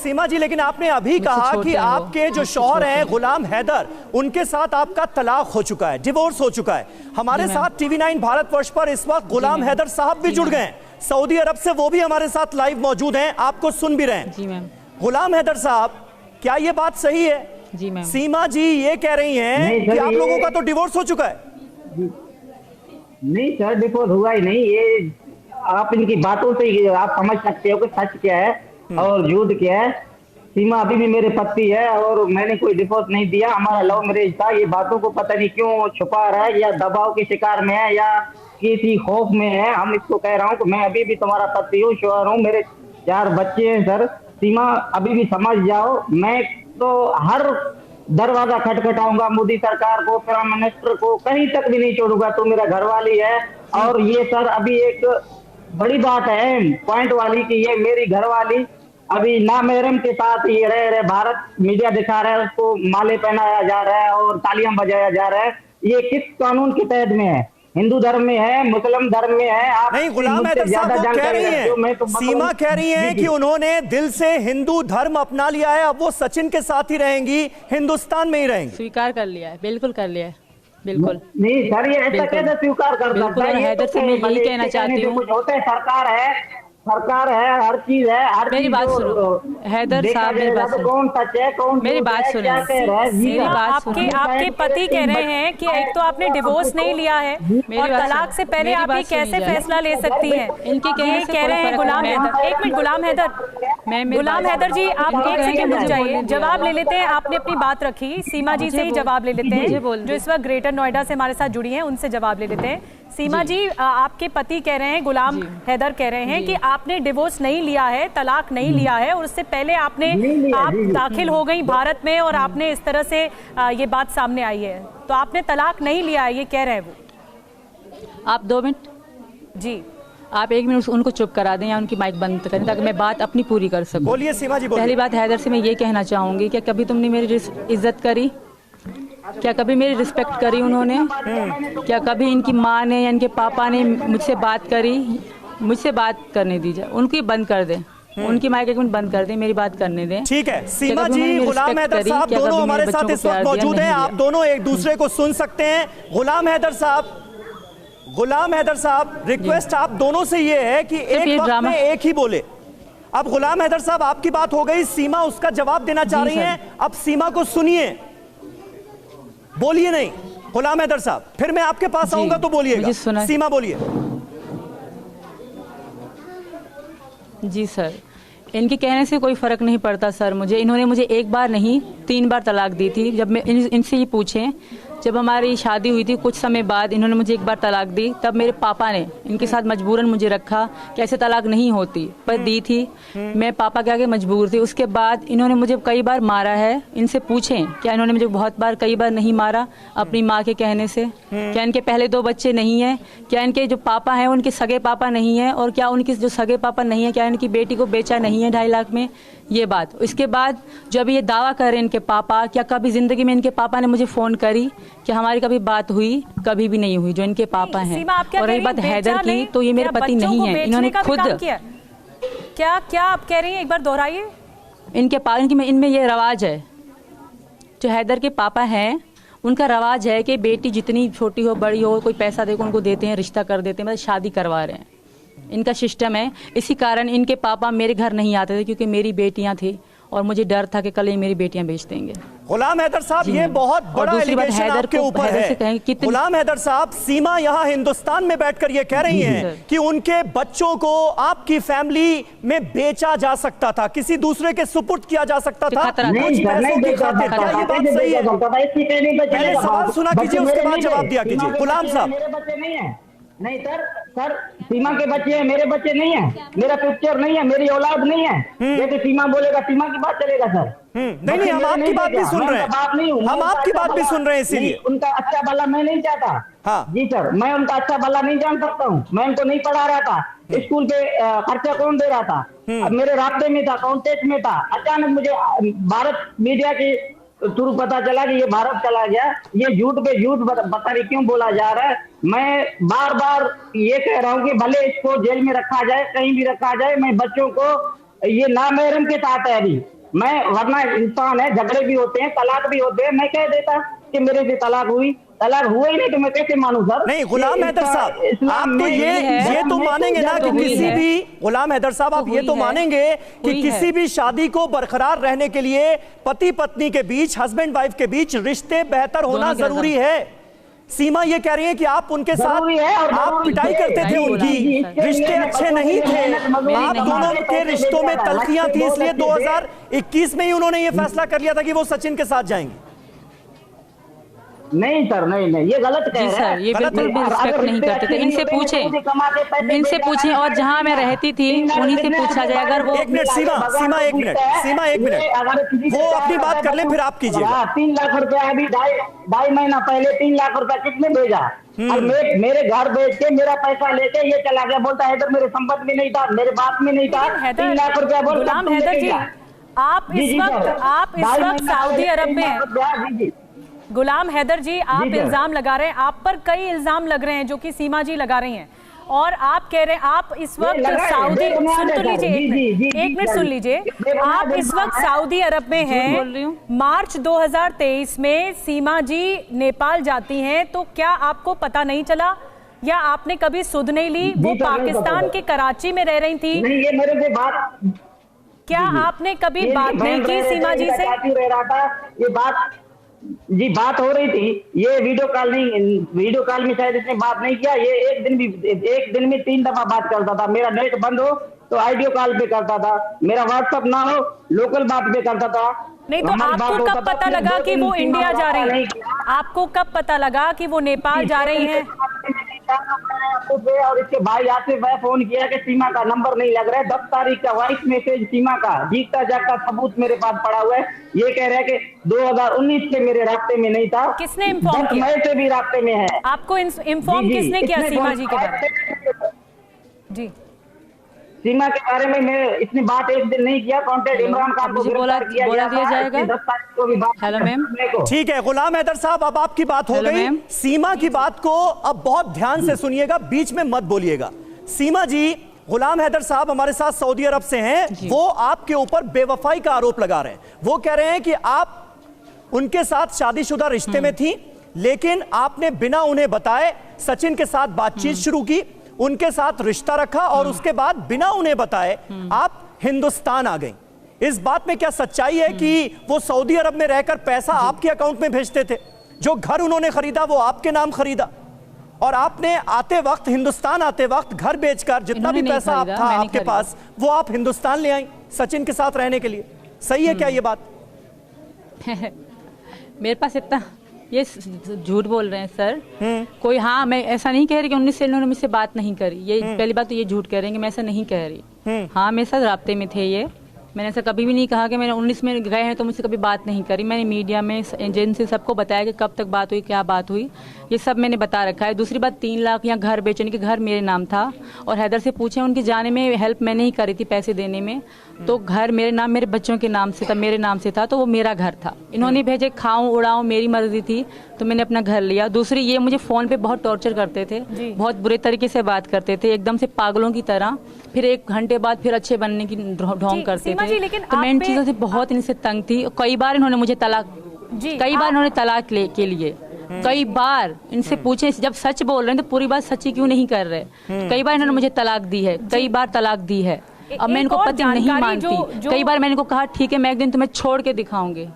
सीमा जी, लेकिन आपने अभी कहा कि आपके जो शौहर हैं गुलाम हैदर, उनके साथ आपका तलाक हो चुका है, डिवोर्स हो चुका है। हमारे साथ टीवी 9 भारतवर्ष पर इस वक्त गुलाम हैदर साहब भी जुड़ गए हैं सऊदी अरब से, वो भी हमारे साथ लाइव मौजूद हैं, आपको सुन भी रहे हैं। जी मैम। गुलाम हैदर साहब, क्या ये बात सही है? जी मैम। सीमा जी ये कह रही हैं कि आप लोगों का तो डिवोर्स हो चुका है। नहीं सर, डिवोर्स हुआ ही नहीं। ये आप इनकी बातों से ही आप समझ सकते हो कि सच क्या है और झूठ क्या है। सीमा अभी भी मेरे पति है और मैंने कोई डिवोर्स नहीं दिया। हमारा लव मैरिज था। ये बातों को पता नहीं क्यों छुपा रहा है, या दबाव के शिकार में है या किसी खौफ में है। हम इसको कह रहा हूँ कि मैं अभी भी तुम्हारा पति हूँ, शौहर हूँ, मेरे 4 बच्चे हैं सर। सीमा अभी भी समझ जाओ, मैं तो हर दरवाजा खटखटाऊंगा, मोदी सरकार को, प्राइम मिनिस्टर को, कहीं तक भी नहीं छोड़ूंगा। तो मेरा घरवाली है। और ये सर अभी एक बड़ी बात है पॉइंट वाली कि ये मेरी घरवाली अभी नामहरम के साथ ये रह रहे। भारत मीडिया दिखा रहा है, उसको माले पहनाया जा रहा है और तालियां बजाया जा रहा है। ये किस कानून के तहत में है? हिंदू धर्म में है, मुस्लिम धर्म में है? आप नहीं, गुलाम हैदर साहब वो कह रही हैं, सीमा कह रही हैं कि उन्होंने दिल से हिंदू धर्म अपना लिया है, अब वो सचिन के साथ ही रहेंगी, हिंदुस्तान में ही रहेंगी। स्वीकार कर लिया है, बिल्कुल कर लिया है, बिल्कुल। नहीं सर, ये ऐसा कैसे स्वीकार कर सकता है? हैदर से मैं यही कहना चाहती हूँ, कुछ होता है, सरकार है, हर चीज है, हर मेरी बात सुनो हैदर साहब, मेरी बात सुनो, कौन सच है कौन मेरी बात सुनो, मेरी बात सुनो। आपके पति कह रहे हैं कि एक तो आपने डिवोर्स नहीं लिया है और तलाक से पहले आप ये कैसे फैसला ले सकती हैं? इनके कह रहे हैं गुलाम हैदर। एक मिनट गुलाम हैदर, गुलाम हैदर जी आप एक सेकंड रुक जाइए, जवाब ले लेते हैं। आपने अपनी बात रखी, सीमा जी से ही जवाब ले लेते हैं जो इस वक्त ग्रेटर नोएडा से हमारे साथ जुड़ी हैं, उनसे जवाब ले लेते हैं। सीमा जी, आपके पति कह रहे हैं, गुलाम हैदर कह रहे हैं कि आपने डिवोर्स नहीं लिया है, तलाक नहीं लिया है और उससे पहले आप दाखिल हो गई भारत में और आपने इस तरह से ये बात सामने आई है, तो आपने तलाक नहीं लिया है, ये कह रहे हैं वो। आप 2 मिनट जी, आप 1 मिनट उनको चुप करा दें या उनकी माइक बंद करें ताकि मैं बात अपनी पूरी कर सकूं। बोलिए सीमा जी, बोलिए। पहली बात हैदर से मैं ये कहना चाहूंगी, क्या कभी तुमने मेरी इज्जत करी? क्या कभी मेरी रिस्पेक्ट करी उन्होंने? क्या कभी इनकी माँ ने या इनके पापा ने मुझसे बात करी? मुझसे बात करने दीजिए, उनकी बंद कर दें, उनकी माइक 1 मिनट बंद कर दें, मेरी बात करने दें। ठीक है सीमा जी, गुलाम हैदर साहब दोनों हमारे साथ इस वक्त मौजूद हैं, आप दोनों एक दूसरे को सुन सकते हैं। गुलाम हैदर साहब, रिक्वेस्ट आप दोनों से ये है कि एक वक्त में एक ही बोले। अब गुलाम हैदर साहब आपकी बात हो गई, सीमा उसका जवाब देना चाह रही हैं, अब सीमा को सुनिए, बोलिए नहीं गुलाम हैदर साहब, फिर मैं आपके पास आऊंगा तो बोलिएगा। सीमा बोलिए। जी सर, इनके कहने से कोई फर्क नहीं पड़ता सर मुझे। इन्होंने मुझे 1 बार नहीं 3 बार तलाक दी थी। जब मैं इनसे ये पूछें, जब हमारी शादी हुई थी कुछ समय बाद इन्होंने मुझे 1 बार तलाक दी, तब मेरे पापा ने इनके साथ मजबूरन मुझे रखा कि ऐसे तलाक नहीं होती, पर दी थी। मैं पापा के आगे मजबूर थी। उसके बाद इन्होंने मुझे कई बार मारा है। इनसे पूछें, क्या इन्होंने मुझे बहुत बार कई बार नहीं मारा अपनी माँ के कहने से? क्या इनके पहले 2 बच्चे नहीं हैं? क्या इनके जो पापा हैं उनके सगे पापा नहीं हैं? और क्या उनके जो सगे पापा नहीं है, क्या इनकी बेटी को बेचा नहीं है 2.5 लाख में? ये बात। इसके बाद जब ये दावा कर रहे हैं इनके पापा, क्या कभी जिंदगी में इनके पापा ने मुझे फोन करी? क्या हमारी कभी बात हुई? कभी भी नहीं हुई, जो इनके पापा हैं। और रही बात हैदर की, तो ये मेरे पति नहीं है, इन्होंने खुद क्या आप कह रही हैं, एक बार दोहराइए। इनमें ये रवाज है, जो हैदर के पापा हैं उनका रवाज है कि बेटी जितनी छोटी हो बड़ी हो, कोई पैसा देकर उनको देते हैं, रिश्ता कर देते हैं, मतलब शादी करवा रहे हैं। इनका सिस्टम है। इसी कारण इनके पापा मेरे घर नहीं आते थे, क्योंकि मेरी बेटियां थी और मुझे डर था कि कल ये मेरी बेटियां बेच देंगे। गुलाम हैदर साहब, ये बहुत बड़ा एलिगेशन आपके ऊपर है। गुलाम हैदर साहब, सीमा यहाँ हिंदुस्तान में बैठकर ये कह रही हैं कि उनके बच्चों को आपकी फैमिली में बेचा जा सकता था, किसी दूसरे के सुपुर्द किया जा सकता था कुछ पैसों की खातिर। क्या ये बात सही है? पहले सवाल सुना कीजिए, उसके बाद जवाब दिया कीजिए। गुलाम साहब। नहीं सर सीमा के बच्चे हैं, मेरे बच्चे नहीं है, मेरा पिक्चर नहीं है, मेरी औलाद नहीं है। जैसे सीमा बोलेगा, सीमा की बात चलेगा सर। नहीं, हम आपकी बात भी सुन रहे हैं, हम आपकी बात भी सुन रहे हैं, इसीलिए उनका अच्छा भला मैं नहीं चाहता। हाँ जी सर, मैं उनका अच्छा भला नहीं जान सकता हूँ। मैं उनको नहीं पढ़ा रहा था, स्कूल पे खर्चा कौन दे रहा था? अब मेरे रास्ते में था, कांटेक्ट में था। अचानक मुझे भारत मीडिया की थ्रू पता चला कि ये भारत चला गया। ये झूठ पे झूठ पता नहीं क्यों बोला जा रहा है। मैं बार बार ये कह रहा हूँ कि भले इसको जेल में रखा जाए, कहीं भी रखा जाए, मैं बच्चों को ये नामहरम के साथ है अभी। मैं वरना इंसान है, झगड़े भी होते हैं, तलाक भी होते हैं, मैं कह देता कि मेरे से तलाक हुई, तलाक हुआ ही नहीं तो मैं कैसे मानूं सर? नहीं गुलाम हैदर साहब, आप तो ये तो मानेंगे ना कि किसी भी, गुलाम हैदर साहब आप ये तो मानेंगे कि किसी भी शादी को बरकरार रहने के लिए पति पत्नी के बीच, हस्बैंड वाइफ के बीच रिश्ते बेहतर होना जरूरी है। सीमा ये कह रही है कि आप उनके साथ आप पिटाई करते थे, उनकी रिश्ते अच्छे नहीं थे, आप दोनों के रिश्तों में तल्खियां थी, इसलिए 2021 में ही उन्होंने ये फैसला कर लिया था कि वो सचिन के साथ जाएंगे। नहीं सर, नहीं ये गलत कह रहे हैं। ये बिल्कुल भी रिस्पेक्ट नहीं करते थे। इनसे पूछें और जहां मैं रहती थी उन्हीं से पूछा जाए। अगर वो एक मिनट सीमा एक मिनट वो अपनी बात कर ले, फिर आप कीजिए। 3 लाख रुपया अभी ढाई महीना पहले 3 लाख रुपया किसने भेजा? और मेरे घर बेच के मेरा पैसा लेके ये चला गया, बोलता है मेरे संपत्ति में नहीं था, मेरे बाप में नहीं था। 3 लाख रुपया बोल। गुलाम हैदर जी, आप इस वक्त सऊदी अरब में हैं। गुलाम हैदर जी, आप इल्जाम लगा रहे हैं, आप पर कई इल्जाम लग रहे हैं जो कि सीमा जी लगा रही हैं, और आप कह रहे हैं आप इस वक्त सऊदी, सुन तो लीजिए, एक मिनट सुन लीजिए, आप इस वक्त सऊदी अरब में हैं। मार्च 2023 में सीमा जी नेपाल जाती हैं, तो क्या आपको पता नहीं चला या आपने कभी सुध नहीं ली? वो पाकिस्तान के कराची में रह रही थी, ये मेरे से बात, क्या आपने कभी बात नहीं की सीमा जी से? ये बात हो रही थी, ये वीडियो कॉल में शायद इसने बात नहीं किया। ये एक दिन में 3 दफा बात करता था। मेरा नेट बंद हो तो ऑडियो कॉल पे करता था, मेरा व्हाट्सएप ना हो लोकल बात पे करता था। नहीं तो आपको कब पता लगा कि वो इंडिया जा रही है? आपको कब पता लगा कि वो नेपाल जा रही है? और इसके भाई आसिफ भाई फोन किया कि सीमा का नंबर नहीं लग रहा है। 10 तारीख का वॉइस मैसेज सीमा का जीता जागता सबूत मेरे पास पड़ा हुआ है। ये कह रहा है कि 2019 से मेरे रास्ते में नहीं था। किसने इन्फॉर्म किया? मई से भी रास्ते में है। आपको इन्फॉर्म किसने किया सीमा जी के बारे में? जी, सीमा के बारे में इसने बात एक दिन नहीं किया। कॉन्टेक्ट इमरान खान को बोला दिया जाएगा। 10 तारीख को भी बात। हेलो मैम, ठीक है गुलाम हैदर साहब, अब आपकी बात हो गई। सीमा की बात को अब बहुत ध्यान से सुनिएगा, बीच में मत बोलिएगा। सीमा जी, गुलाम हैदर साहब हमारे साथ सऊदी अरब से हैं, वो आपके ऊपर बेवफाई का आरोप लगा रहे हैं। वो कह रहे हैं कि आप उनके साथ शादीशुदा रिश्ते में थी, लेकिन आपने बिना उन्हें बताए सचिन के साथ बातचीत शुरू की, उनके साथ रिश्ता रखा और उसके बाद बिना उन्हें बताए आप हिंदुस्तान आ गई। इस बात में क्या सच्चाई है कि वो सऊदी अरब में रहकर पैसा आपके अकाउंट में भेजते थे? जो घर उन्होंने खरीदा वो आपके नाम खरीदा, और आपने आते वक्त, हिंदुस्तान आते वक्त घर बेचकर जितना भी पैसा आप था आपके पास, वो आप हिंदुस्तान ले आई सचिन के साथ रहने के लिए। सही है क्या ये बात? मेरे पास इतना, ये झूठ बोल रहे हैं सर। कोई, हाँ, मैं ऐसा नहीं कह रही कि 19 से इन्होंने मुझसे बात नहीं करी। ये पहली बात तो ये झूठ कह रहे हैं कि मैं ऐसा नहीं कह रही। हाँ, मेरे साथ राब्ते में थे ये। मैंने ऐसा कभी भी नहीं कहा कि मैंने 19 में गए हैं तो मुझसे कभी बात नहीं करी। मैंने मीडिया में, एजेंसी सबको बताया कि कब तक बात हुई, क्या बात हुई, ये सब मैंने बता रखा है। दूसरी बात, 3 लाख या घर बेचने के, घर मेरे नाम था, और हैदर से पूछे, उनके जाने में हेल्प मैं नहीं करी थी, पैसे देने में, तो घर मेरे नाम, मेरे बच्चों के नाम से था, मेरे नाम से था, तो वो मेरा घर था। इन्होंने भेजे, खाऊं उड़ाऊं, मेरी मर्जी थी, तो मैंने अपना घर लिया। दूसरी, ये मुझे फोन पे बहुत टॉर्चर करते थे, बहुत बुरे तरीके से बात करते थे, एकदम से पागलों की तरह। फिर 1 घंटे बाद फिर अच्छे बनने की ढोंग करते थे। तो मैं इन चीजों से बहुत इनसे तंग थी। कई बार इन्होंने मुझे तलाक, तलाक के लिए कई बार इनसे पूछे, जब सच बोल रहे हैं तो पूरी बात सच्ची क्यों नहीं कर रहे। कई बार इन्होंने मुझे तलाक दी है, कई बार तलाक दी है। अब मैं इनको पति नहीं मानती। कई बार मैंने इनको कहा ठीक है मैं एक दिन तुम्हें छोड़ के दिखाऊंगी,